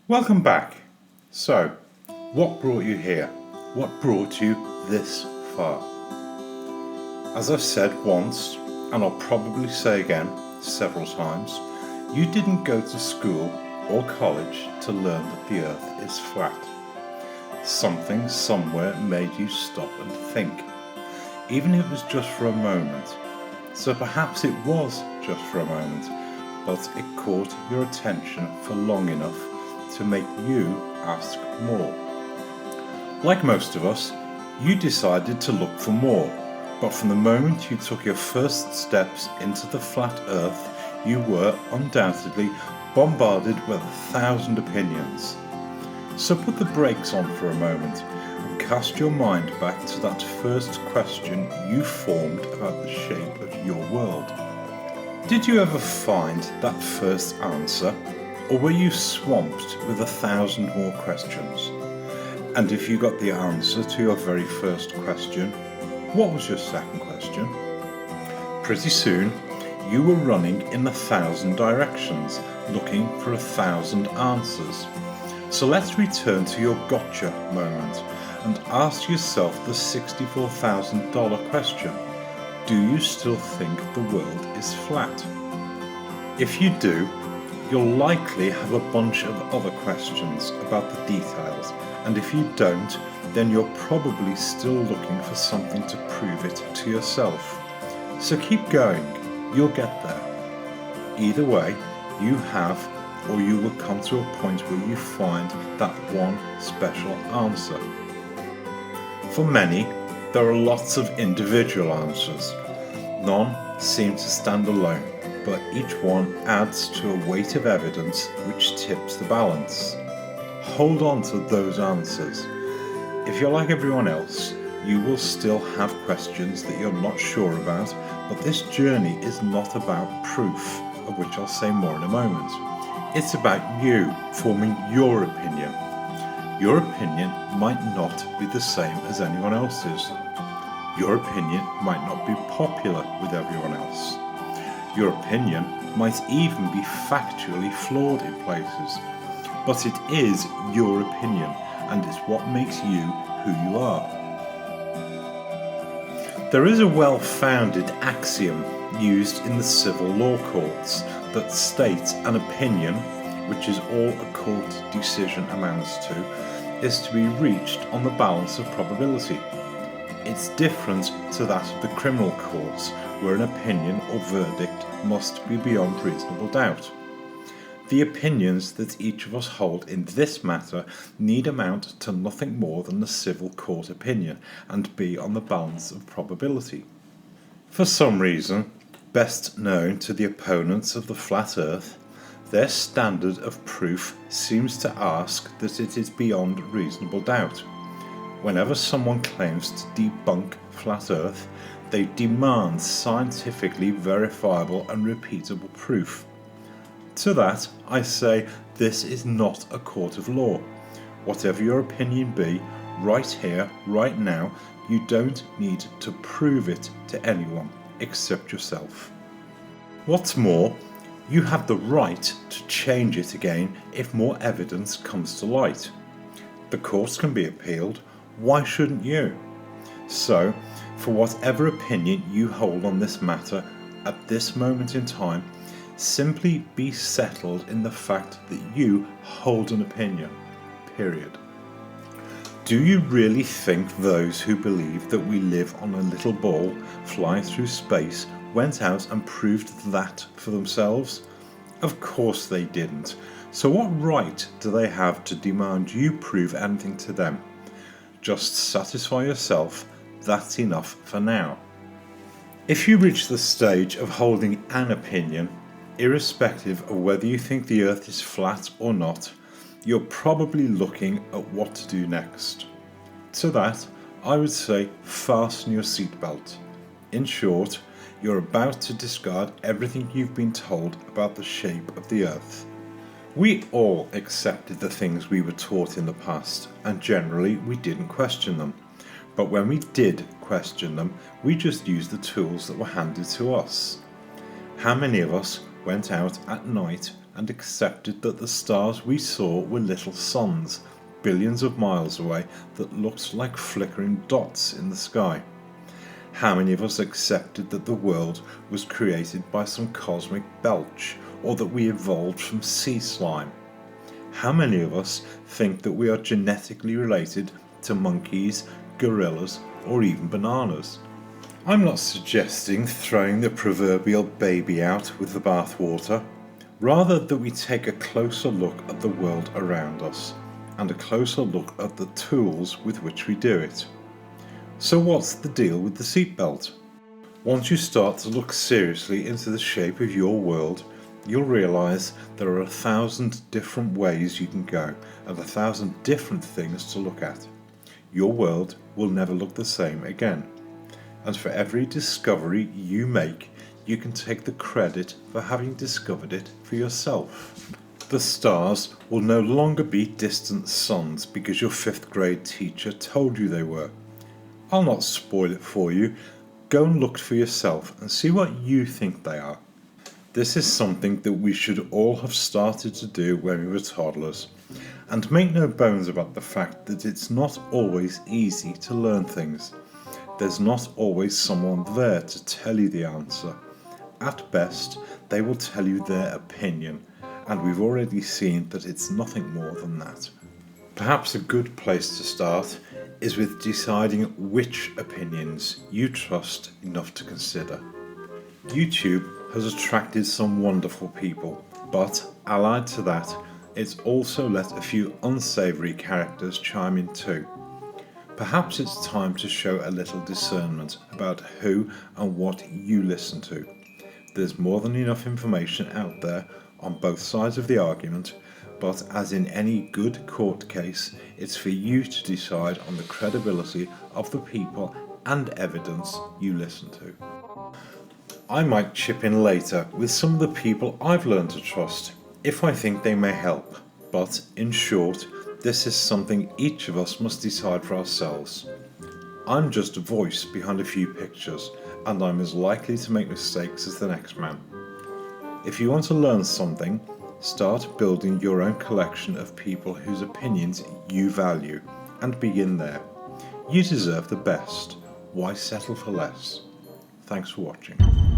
Welcome back. So, what brought you here? What brought you this far? As I've said once, and I'll probably say again several times, you didn't go to school or college to learn that the earth is flat. Something somewhere made you stop and think, even if it was just for a moment. So perhaps it was just for a moment, but it caught your attention for long enough to make you ask more. Like most of us, you decided to look for more, but from the moment you took your first steps into the flat earth, you were undoubtedly bombarded with 1,000 opinions. So put the brakes on for a moment and cast your mind back to that first question you formed about the shape of your world. Did you ever find that first answer, or were you swamped with 1,000 more questions? And if you got the answer to your very first question, what was your second question? Pretty soon, you were running in 1,000 directions, looking for 1,000 answers. So let's return to your gotcha moment and ask yourself the $64,000 question. Do you still think the world is flat? If you do, you'll likely have a bunch of other questions about the details, and if you don't, then you're probably still looking for something to prove it to yourself. So keep going, you'll get there. Either way, you have, or you will come to a point where you find that one special answer. For many, there are lots of individual answers. None seem to stand alone, but each one adds to a weight of evidence which tips the balance. Hold on to those answers. If you're like everyone else, you will still have questions that you're not sure about, but this journey is not about proof, of which I'll say more in a moment. It's about you forming your opinion. Your opinion might not be the same as anyone else's. Your opinion might not be popular with everyone else. Your opinion might even be factually flawed in places, but it is your opinion, and it's what makes you who you are. There is a well-founded axiom used in the civil law courts that states an opinion, which is all a court decision amounts to, is to be reached on the balance of probability. It's different to that of the criminal courts, where an opinion or verdict must be beyond reasonable doubt. The opinions that each of us hold in this matter need amount to nothing more than the civil court opinion and be on the balance of probability. For some reason, best known to the opponents of the flat earth, their standard of proof seems to ask that it is beyond reasonable doubt. Whenever someone claims to debunk flat earth, they demand scientifically verifiable and repeatable proof. To that, I say this is not a court of law. Whatever your opinion be, right here, right now, you don't need to prove it to anyone except yourself. What's more, you have the right to change it again if more evidence comes to light. The courts can be appealed, why shouldn't you? So, for whatever opinion you hold on this matter at this moment in time, simply be settled in the fact that you hold an opinion, period. Do you really think those who believe that we live on a little ball flying through space went out and proved that for themselves? Of course they didn't. So what right do they have to demand you prove anything to them? Just satisfy yourself, that's enough for now. If you reach the stage of holding an opinion, irrespective of whether you think the earth is flat or not, you're probably looking at what to do next. To that, I would say fasten your seatbelt. In short, you're about to discard everything you've been told about the shape of the earth. We all accepted the things we were taught in the past, and generally we didn't question them. But when we did question them, we just used the tools that were handed to us. How many of us went out at night and accepted that the stars we saw were little suns, billions of miles away, that looked like flickering dots in the sky? How many of us accepted that the world was created by some cosmic belch, or that we evolved from sea slime? How many of us think that we are genetically related to monkeys, gorillas, or even bananas? I'm not suggesting throwing the proverbial baby out with the bathwater, rather that we take a closer look at the world around us, and a closer look at the tools with which we do it. So what's the deal with the seatbelt? Once you start to look seriously into the shape of your world, you'll realise there are 1,000 different ways you can go, and 1,000 different things to look at. Your world will never look the same again. And for every discovery you make, you can take the credit for having discovered it for yourself. The stars will no longer be distant suns because your 5th grade teacher told you they were. I'll not spoil it for you. Go and look for yourself and see what you think they are. This is something that we should all have started to do when we were toddlers. And make no bones about the fact that it's not always easy to learn things. There's not always someone there to tell you the answer. At best, they will tell you their opinion, and we've already seen that it's nothing more than that. Perhaps a good place to start is with deciding which opinions you trust enough to consider. YouTube has attracted some wonderful people, but allied to that, it's also let a few unsavoury characters chime in too. Perhaps it's time to show a little discernment about who and what you listen to. There's more than enough information out there on both sides of the argument, but as in any good court case, it's for you to decide on the credibility of the people and evidence you listen to. I might chip in later with some of the people I've learned to trust, if I think they may help, but in short, this is something each of us must decide for ourselves. I'm just a voice behind a few pictures, and I'm as likely to make mistakes as the next man. If you want to learn something, start building your own collection of people whose opinions you value, and begin there. You deserve the best. Why settle for less? Thanks for watching.